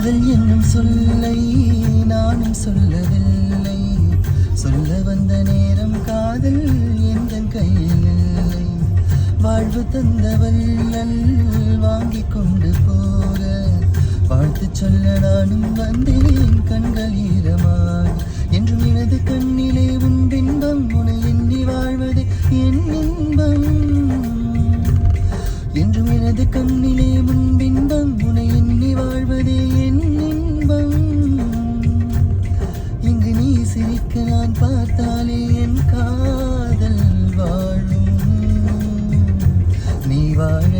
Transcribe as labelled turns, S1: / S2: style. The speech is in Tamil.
S1: காதல் என்னும் சொல்லை நானும் சொல்லவில்லை. சொல்ல வந்த நேரம் காதல் எந்தன் கையில் இல்லை. வாழ்வு தந்த வள்ளல் வாங்கி கொண்டு போக வாழ்த்து சொல்ல நானும் வந்தேன் கண்கள் ஈரமாய். என்றும் எனது கண்ணிலே உன் பின்பம் உனை எண்ணி வாழ்வதே என் இன்பம். என்றும் எனது கண்ணிலே உன் பின்பம் உனை எண்ணி வாழ்வதே என் இன்பம். இங்கு நீ சிரிக்க நான் பார்த்தாலே என் காதல் வாழும். நீ வாழ